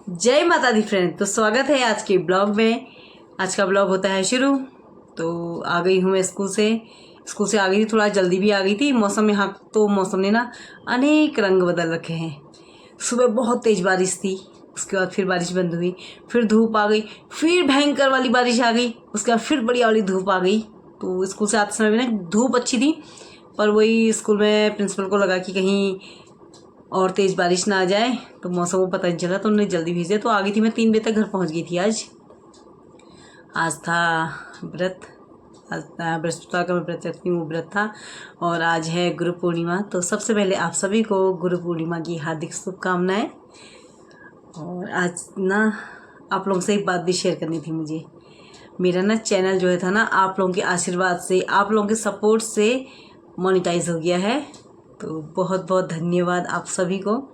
जय माता दी फ्रेंड। तो स्वागत है आज के ब्लॉग में। आज का ब्लॉग होता है शुरू। तो आ गई हूँ मैं स्कूल से आ गई थी, थोड़ा जल्दी भी आ गई थी। मौसम यहाँ तो मौसम ने ना अनेक रंग बदल रखे हैं। सुबह बहुत तेज़ बारिश थी, उसके बाद फिर बारिश बंद हुई, फिर धूप आ गई, फिर भयंकर वाली बारिश आ गई, उसके बाद फिर बढ़िया वाली धूप आ गई। तो स्कूल से आते समय भी ना धूप अच्छी थी, पर वही स्कूल में प्रिंसिपल को लगा कि कहीं और तेज़ बारिश ना आ जाए, तो मौसम को पता नहीं चला, तो उन्होंने जल्दी भेजे। तो आ गई थी मैं 3 बजे तक घर पहुंच गई थी। आज था व्रत। आज बृहस्पतिवार का मैं व्रत रखती हूँ, वो व्रत था। और आज है गुरु पूर्णिमा। तो सबसे पहले आप सभी को गुरु पूर्णिमा की हार्दिक शुभकामनाएं। और आज ना आप लोगों से एक बात भी शेयर करनी थी मुझे। मेरा ना चैनल जो है था ना, आप लोगों के आशीर्वाद से, आप लोगों के सपोर्ट से मोनेटाइज हो गया है। तो बहुत बहुत धन्यवाद आप सभी को।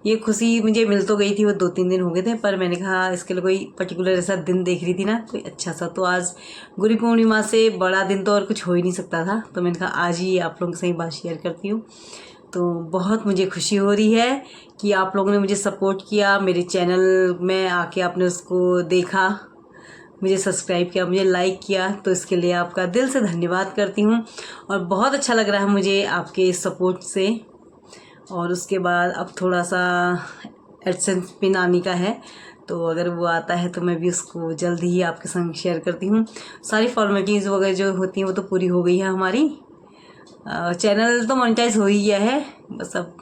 ये खुशी मुझे मिल तो गई थी, वो 2-3 दिन हो गए थे, पर मैंने कहा इसके लिए कोई पर्टिकुलर ऐसा दिन देख रही थी ना, कोई अच्छा सा। तो आज गुरु पूर्णिमा से बड़ा दिन तो और कुछ हो ही नहीं सकता था, तो मैंने कहा आज ही आप लोगों से ही बात शेयर करती हूँ। तो बहुत मुझे खुशी हो रही है कि आप लोगों ने मुझे सपोर्ट किया, मेरे चैनल में आके आपने उसको देखा, मुझे सब्सक्राइब किया, मुझे लाइक किया। तो इसके लिए आपका दिल से धन्यवाद करती हूँ। और बहुत अच्छा लग रहा है मुझे आपके सपोर्ट से। और उसके बाद अब थोड़ा सा एडसेंस पिन आने का है, तो अगर वो आता है तो मैं भी उसको जल्द ही आपके संग शेयर करती हूँ। सारी फॉर्मेलिटीज़ वगैरह जो होती हैं वो तो पूरी हो गई है हमारी। चैनल तो मोनेटाइज हो ही गया है, बस अब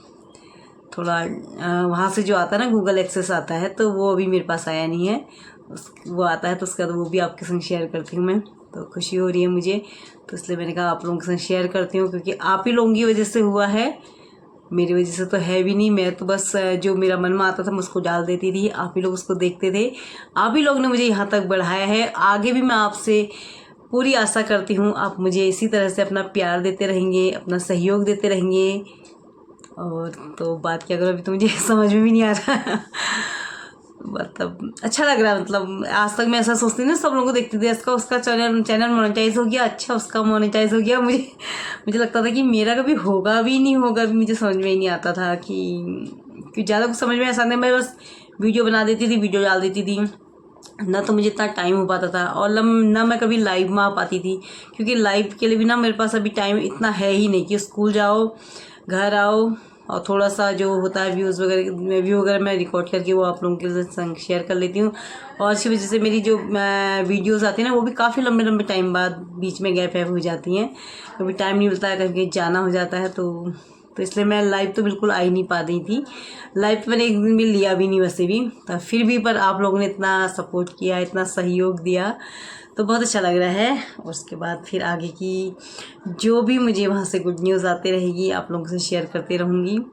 थोड़ा वहाँ से जो आता है ना, गूगल एक्सेस आता है, तो वो अभी मेरे पास आया नहीं है। वो आता है तो उसका तो वो भी आपके संग शेयर करती हूँ मैं। तो खुशी हो रही है मुझे, तो इसलिए मैंने कहा आप लोगों के संग शेयर करती हूँ, क्योंकि आप ही लोगों की वजह से हुआ है, मेरी वजह से तो है भी नहीं। मैं तो बस जो मेरा मन में आता था मैं उसको डाल देती थी, आप ही लोग उसको देखते थे। आप ही लोग ने मुझे यहाँ तक बढ़ाया है। आगे भी मैं आपसे पूरी आशा करती हूँ आप मुझे इसी तरह से अपना प्यार देते रहेंगे, अपना सहयोग देते रहेंगे। और तो बात क्या करो, अभी तो मुझे समझ में भी नहीं आ रहा। मतलब अच्छा लग रहा है। मतलब आज तक मैं ऐसा सोचती ना, सब लोगों को देखती थी, इसका उसका चैनल मोनेटाइज हो गया, अच्छा उसका मोनेटाइज हो गया। मुझे लगता था कि मेरा कभी होगा भी नहीं होगा भी, मुझे समझ में ही नहीं आता था कि ज़्यादा कुछ समझ में ऐसा नहीं। मैं बस वीडियो बना देती थी, वीडियो डाल देती थी, ना तो मुझे इतना टाइम हो पाता था, और ना मैं कभी लाइव में आ पाती थी, क्योंकि लाइव के लिए भी ना मेरे पास अभी टाइम इतना है ही नहीं कि स्कूल जाओ, घर आओ, और थोड़ा सा जो होता है व्यू वगैरह मैं रिकॉर्ड करके वो आप लोगों के संग शेयर कर लेती हूँ। और इसी वजह से मेरी जो वीडियोस आती हैं ना, वो भी काफ़ी लंबे लंबे टाइम बाद बीच में गैप हो जाती हैं। कभी टाइम नहीं मिलता है, कभी जाना हो जाता है, तो इसलिए मैं लाइव तो बिल्कुल आ ही नहीं पा रही थी। लाइव तो मैंने एक दिन भी लिया भी नहीं वैसे भी, तो फिर भी पर आप लोगों ने इतना सपोर्ट किया, इतना सहयोग दिया, तो बहुत अच्छा लग रहा है। और उसके बाद फिर आगे की जो भी मुझे वहाँ से गुड न्यूज़ आती रहेगी, आप लोगों से शेयर करते रहूँगी।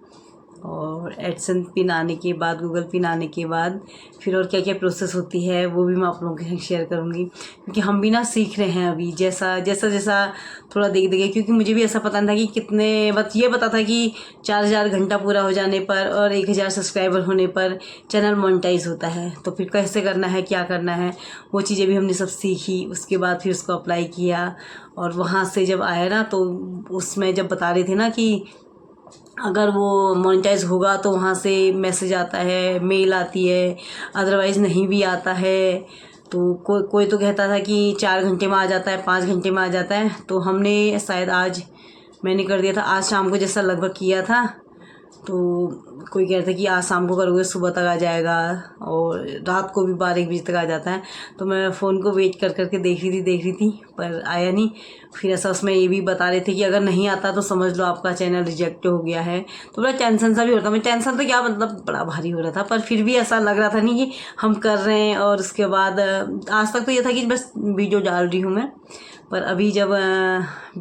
और एडसेंस पिन आने के बाद, गूगल पिन आने के बाद फिर और क्या क्या प्रोसेस होती है वो भी मैं आप लोगों के साथ शेयर करूँगी, क्योंकि हम भी ना सीख रहे हैं अभी, जैसा थोड़ा देख देखे। क्योंकि मुझे भी ऐसा पता नहीं था कि कितने, बस ये पता था कि 4000 घंटा पूरा हो जाने पर और 1000 सब्सक्राइबर होने पर चैनल मोनेटाइज होता है। तो फिर कैसे करना है, क्या करना है, वो चीज़ें भी हमने सब सीखी। उसके बाद फिर उसको अप्लाई किया, और वहाँ से जब आया ना, तो उसमें जब बता रहे थे ना कि अगर वो मोनेटाइज होगा तो वहाँ से मैसेज आता है, मेल आती है, अदरवाइज़ नहीं भी आता है। तो कोई तो कहता था कि 4 घंटे में आ जाता है, 5 घंटे में आ जाता है। तो हमने शायद आज मैंने कर दिया था, आज शाम को जैसा लगभग किया था। तो कोई कह रहा था कि आज शाम को करोगे सुबह तक आ जाएगा, और रात को भी 12-1 बजे तक आ जाता है। तो मैं फ़ोन को वेट कर करके देख रही थी, पर आया नहीं। फिर ऐसा उसमें ये भी बता रहे थे कि अगर नहीं आता तो समझ लो आपका चैनल रिजेक्ट हो गया है। तो बड़ा टेंशन सा भी होता, मैं टेंशन तो क्या, मतलब बड़ा भारी हो रहा था, पर फिर भी ऐसा लग रहा था नहीं कि हम कर रहे हैं। और उसके बाद आज तक तो ये था कि बस वीडियो डाल रही हूँ मैं, पर अभी जब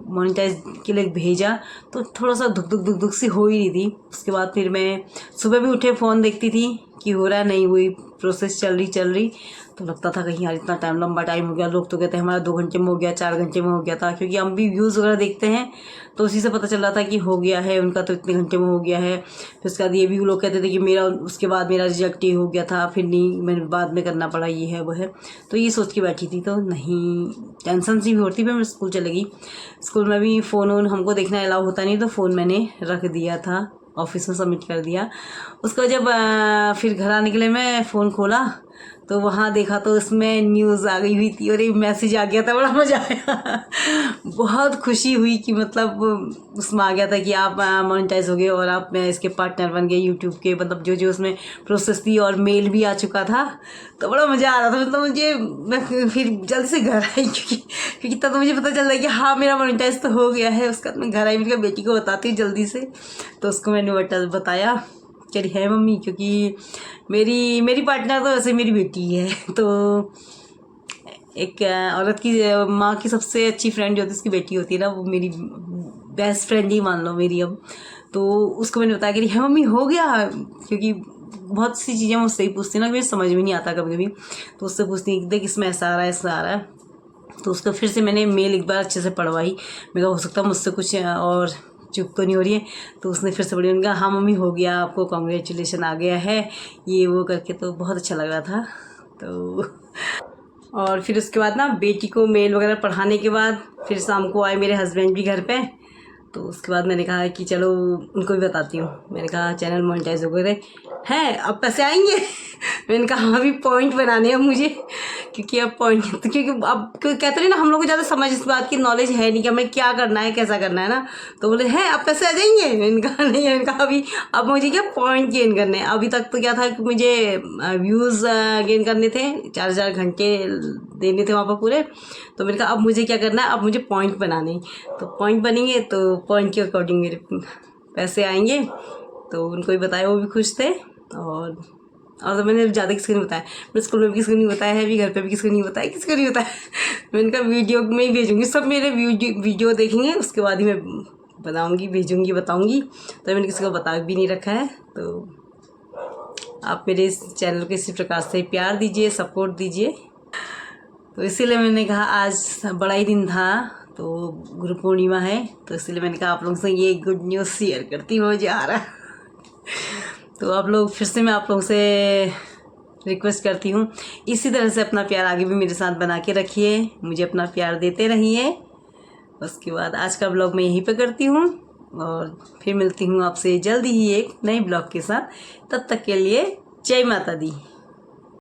मोनेटाइज के लिए भेजा तो थोड़ा सा धुक सी हो ही रही थी। उसके बाद फिर मैं सुबह भी उठे फ़ोन देखती थी कि हो रहा है, नहीं हुई, प्रोसेस चल रही। तो लगता था कहीं यार इतना लंबा टाइम हो गया। लोग तो कहते हैं हमारा 2 घंटे में हो गया, 4 घंटे में हो गया था, क्योंकि हम भी व्यूज़ वगैरह देखते हैं, तो उसी से पता चल रहा था कि हो गया है उनका, तो इतने घंटे में हो गया है। फिर उसके बाद ये भी लोग कहते थे कि उसके बाद मेरा रिजेक्ट ही हो गया था, फिर नहीं, मैंने बाद में करना पड़ा, ये है वो है। तो ये सोच के बैठी थी, तो नहीं, टेंशन सी भी होती। फिर मैं स्कूल चले गई। स्कूल में भी फ़ोन हमको देखना अलाउ होता नहीं, तो फ़ोन मैंने रख दिया था। ऑफिस में सबमिट कर दिया। उसको जब फिर घर आने के लिए मैं फ़ोन खोला तो वहाँ देखा तो उसमें न्यूज़ आ गई हुई थी और एक मैसेज आ गया था। बड़ा मज़ा आया बहुत खुशी हुई कि मतलब उसमें आ गया था कि आप मोनेटाइज हो गए और आप इसके पार्टनर बन गए यूट्यूब के, मतलब जो जो उसमें प्रोसेस थी, और मेल भी आ चुका था। तो बड़ा मज़ा आ रहा था, मतलब मुझे मैं फिर जल्दी से घर आई क्योंकि तब तो मुझे पता चल रहा है कि हाँ मेरा मोनेटाइज तो हो गया है। उसके बाद मैं घर आई, मेरी बेटी को बताती हूँ जल्दी से। तो उसको मैंने बताया कह रही है मम्मी, क्योंकि मेरी पार्टनर तो वैसे मेरी बेटी है। तो एक औरत की माँ की सबसे अच्छी फ्रेंड जो होती है उसकी बेटी होती है ना, वो मेरी बेस्ट फ्रेंड ही मान लो मेरी अब। तो उसको मैंने बताया कि है मम्मी हो गया, क्योंकि बहुत सी चीज़ें मुझसे ही पूछती ना, मुझे समझ में नहीं आता कभी कभी। तो उससे पूछती देख इसमें ऐसा आ रहा है ऐसा आ रहा है। तो उसको फिर से मैंने मेल एक बार अच्छे से पढ़वाई। मैं हो सकता है मुझसे कुछ और चुप तो नहीं हो रही है। तो उसने फिर से पढ़ी, उनका हाँ मम्मी हो गया, आपको कॉन्ग्रेचुलेसन आ गया है ये वो करके। तो बहुत अच्छा लग रहा था। तो और फिर उसके बाद ना बेटी को मेल वगैरह पढ़ाने के बाद फिर शाम को आए मेरे हस्बैंड भी घर पे। तो उसके बाद मैंने कहा कि चलो उनको भी बताती हूँ। मैंने कहा चैनल मोनेटाइज हो गए हैं, अब पैसे आएंगे मैंने कहा हाँ अभी पॉइंट बनाने हैं मुझे, क्योंकि अब पॉइंट क्योंकि अब कहते हैं ना हम लोग को ज़्यादा समझ इस बात की नॉलेज है नहीं कि हमें क्या करना है कैसा करना है ना। तो बोले हैं अब पैसे आ जाएंगे। मैंने कहा नहीं, मैंने कहा अभी अब मुझे क्या पॉइंट गेन करने हैं। अभी तक तो क्या था कि मुझे व्यूज़ गेन करने थे, 4 घंटे देने थे वहाँ पर पूरे। तो मैंने कहा अब मुझे क्या करना है, अब मुझे पॉइंट बनाने। तो पॉइंट बनेंगे तो पॉइंट के अकॉर्डिंग मेरे पैसे आएंगे। तो उनको भी बताया, वो भी खुश थे। और तो मैंने ज़्यादा किसी को नहीं बताया, मैं स्कूल में भी किसी को नहीं बताया है, अभी घर पे भी किसी को नहीं बताया, किसी को नहीं बताया मैं इनका वीडियो में ही भेजूँगी, सब मेरे वीडियो देखेंगे उसके बाद ही मैं बताऊँगी, भेजूँगी, बताऊँगी। तो मैंने किसी को बता भी नहीं रखा है। तो आप मेरे इस चैनल को इसी प्रकार से प्यार दीजिए, सपोर्ट दीजिए। तो इसीलिए मैंने कहा आज बड़ा ही दिन था, तो गुरु पूर्णिमा है, तो इसलिए मैंने कहा आप लोगों से ये गुड न्यूज़ शेयर करती हूँ, मुझे आ रहा तो आप लोग फिर से मैं आप लोगों से रिक्वेस्ट करती हूँ इसी तरह से अपना प्यार आगे भी मेरे साथ बना के रखिए, मुझे अपना प्यार देते रहिए। उसके बाद आज का ब्लॉग मैं यहीं पे करती हूँ और फिर मिलती हूँ आपसे जल्दी ही एक नए ब्लॉग के साथ। तब तक के लिए जय माता दी।